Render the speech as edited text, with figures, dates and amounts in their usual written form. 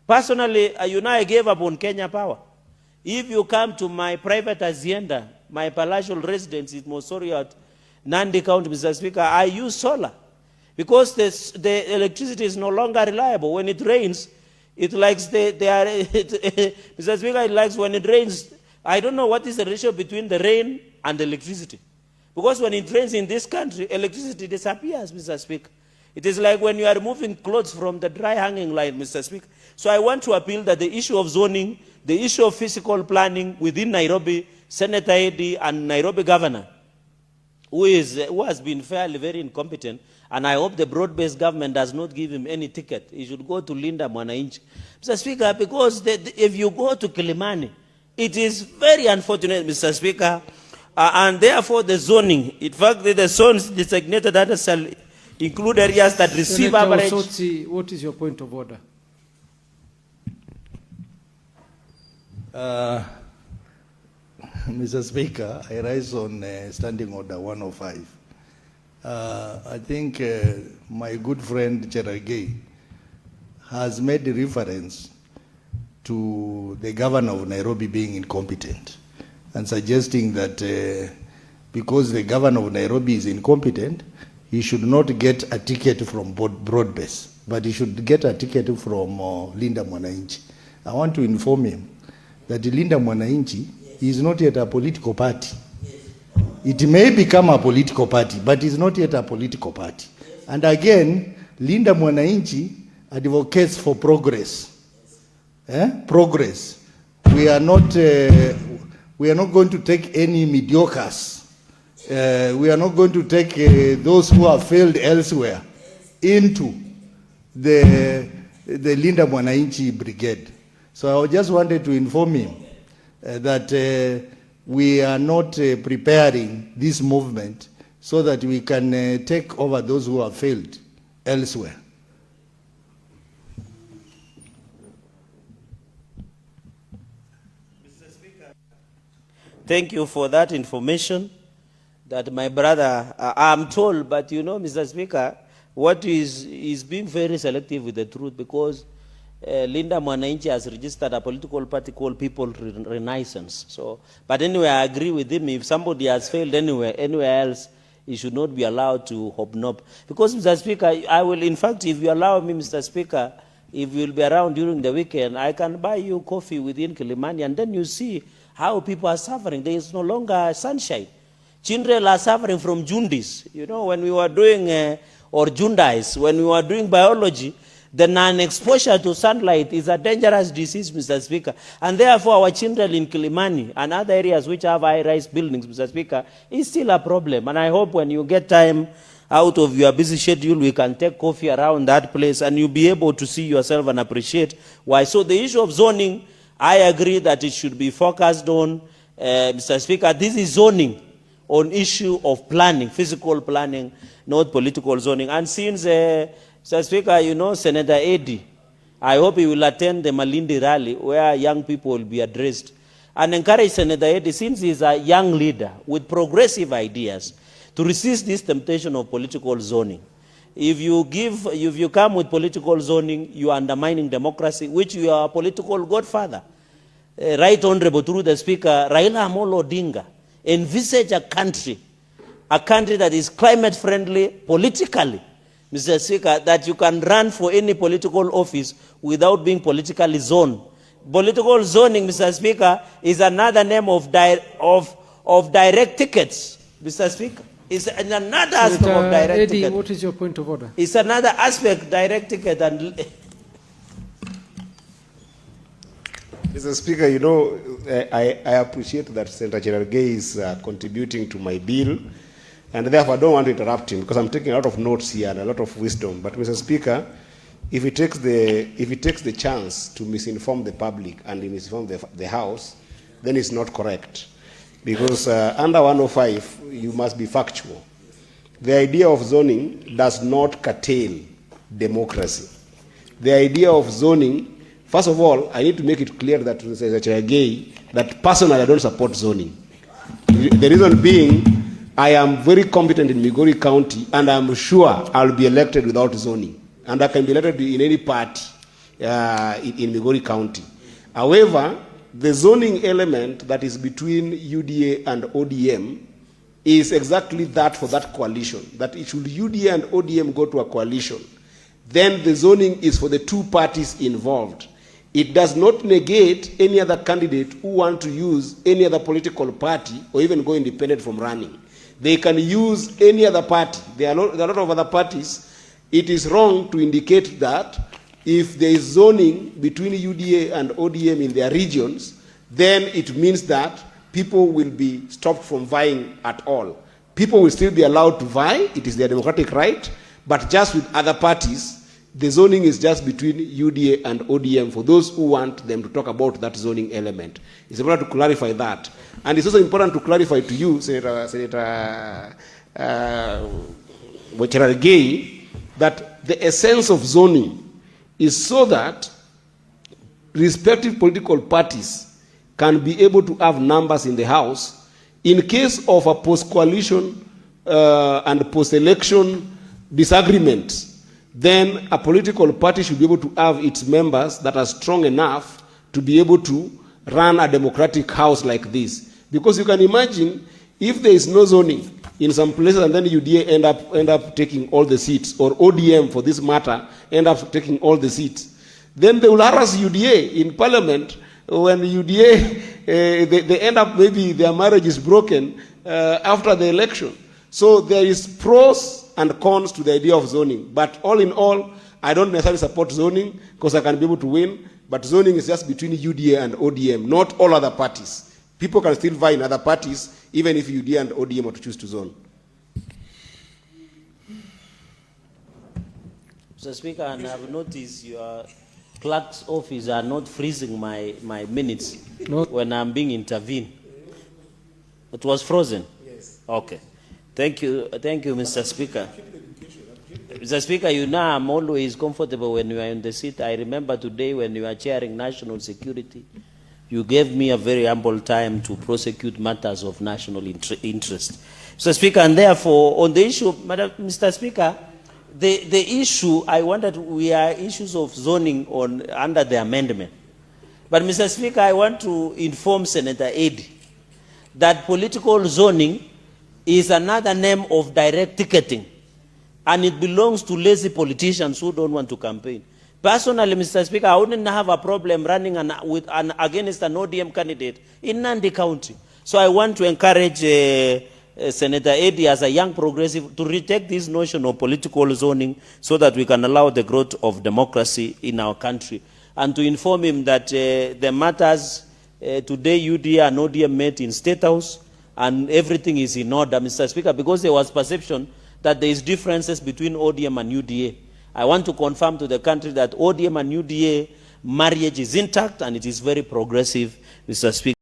Personally, I gave up on Kenya Power. If you come to my private hacienda, my palatial residence in Mosori at Nandi County, Mr. Speaker, I use solar. Because the electricity is no longer reliable. When it rains, it likes Mr. Speaker, it likes when it rains. I don't know what is the ratio between the rain and the electricity. Because when it rains in this country, electricity disappears, Mr. Speaker. It is like when you are removing clothes from the dry hanging line, Mr. Speaker. So I want to appeal that the issue of zoning, the issue of physical planning within Nairobi, Senator Eddy and Nairobi Governor, who has been fairly very incompetent, and I hope the broad-based government does not give him any ticket. He should go to Linda Mwananchi. Mr. Speaker, because if you go to Kilimani, it is very unfortunate, Mr. Speaker, and therefore the zoning, in fact, the zones designated that shall include areas that receive Senator average. Osotsi, what is your point of order? Mr. Speaker, I rise on Standing Order 105. I think my good friend Cherargei has made reference to the governor of Nairobi being incompetent and suggesting that because the governor of Nairobi is incompetent, he should not get a ticket from broad-based, but he should get a ticket from Linda Mwananchi. I want to inform him that Linda Mwananchi is not yet a political party. It may become a political party, but it's not yet a political party. And again, Linda Mwananchi advocates for progress. Progress. We are not going to take any mediocres. We are not going to take those who have failed elsewhere into the Linda Mwananchi brigade. So I just wanted to inform him that we are not preparing this movement so that we can take over those who have failed elsewhere. Mr. Speaker, thank you for that information that my brother, I'm told, but you know, Mr. Speaker, what is being very selective with the truth, because Linda Mwananchi has registered a political party called People Renaissance. So, but anyway, I agree with him. If somebody has failed anywhere else, he should not be allowed to hobnob. Because, Mr. Speaker, I will, in fact, if you allow me, Mr. Speaker, if you'll be around during the weekend, I can buy you coffee within Kilimani, and then you see how people are suffering. There is no longer sunshine. Children are suffering from jaundice. You know, when we were doing, or jaundice, when we were doing biology, the non-exposure to sunlight is a dangerous disease, Mr. Speaker. And therefore, our children in Kilimani and other areas which have high-rise buildings, Mr. Speaker, is still a problem. And I hope when you get time out of your busy schedule, we can take coffee around that place and you'll be able to see yourself and appreciate why. So the issue of zoning, I agree that it should be focused on, Mr. Speaker, this is zoning on issue of planning, physical planning, not political zoning. And since Mr. Speaker, you know, Senator Eddy, I hope he will attend the Malindi rally where young people will be addressed, and encourage Senator Eddy, since he's a young leader with progressive ideas, to resist this temptation of political zoning. If you come with political zoning, you are undermining democracy, which you are a political godfather. Right Honorable through the Speaker, Raila Amolo Odinga, envisage a country that is climate friendly politically, Mr. Speaker, that you can run for any political office without being politically zoned. Political zoning, Mr. Speaker, is another name of direct tickets, Mr. Speaker. It's another aspect of direct Eddy, ticket. what is your point of order? It's another aspect, direct ticket. And Mr. Speaker, you know, I appreciate that Senator Cherargei is contributing to my bill, and therefore I don't want to interrupt him because I'm taking a lot of notes here and a lot of wisdom. But Mr. Speaker, if he takes the chance to misinform the public and misinform the House, then it's not correct. Because under 105, you must be factual. The idea of zoning does not curtail democracy. The idea of zoning, first of all, I need to make it clear that Mr. Cherargei, that personally I don't support zoning. The reason being, I am very competent in Migori County, and I'm sure I'll be elected without zoning. And I can be elected in any party. in Migori County. However, the zoning element that is between UDA and ODM is exactly that for that coalition, that it should UDA and ODM go to a coalition, then the zoning is for the two parties involved. It does not negate any other candidate who want to use any other political party or even go independent from running. They can use any other party. There are a lot of other parties. It is wrong to indicate that if there is zoning between UDA and ODM in their regions, then it means that people will be stopped from vying at all. People will still be allowed to vie. It is their democratic right. But just with other parties, the zoning is just between UDA and ODM for those who want them to talk about that zoning element. It's important to clarify that. And it's also important to clarify to you, Senator Cherargei, that the essence of zoning is so that respective political parties can be able to have numbers in the House in case of a post-coalition and post-election disagreement. Then a political party should be able to have its members that are strong enough to be able to run a democratic house like this. Because you can imagine if there is no zoning in some places and then UDA end up taking all the seats, or ODM for this matter end up taking all the seats, then they will harass UDA in parliament. When UDA, they end up, maybe their marriage is broken after the election. So there is pros and cons to the idea of zoning. But all in all, I don't necessarily support zoning because I can be able to win. But zoning is just between UDA and ODM, not all other parties. People can still vie in other parties, even if UDA and ODM are to choose to zone. Mr. Speaker, and I've noticed your clerk's office are not freezing my minutes when I'm being intervened. It was frozen? Yes. Okay. Thank you, Mr. Speaker. Mr. Speaker, you know I'm always comfortable when you are in the seat. I remember today when you are chairing national security, you gave me a very ample time to prosecute matters of national interest. Mr. Speaker, and therefore, on the issue, Mr. Speaker, the issue, I wanted, we are issues of zoning under the amendment. But Mr. Speaker, I want to inform Senator Eddy that political zoning is another name of direct ticketing, and it belongs to lazy politicians who don't want to campaign. Personally, Mr. Speaker, I wouldn't have a problem running against an ODM candidate in Nandi County. So I want to encourage Senator Eddy, as a young progressive, to reject this notion of political zoning so that we can allow the growth of democracy in our country, and to inform him that the matters today UDA and ODM met in State House, and everything is in order, Mr. Speaker, because there was perception that there is differences between ODM and UDA. I want to confirm to the country that ODM and UDA marriage is intact and it is very progressive, Mr. Speaker.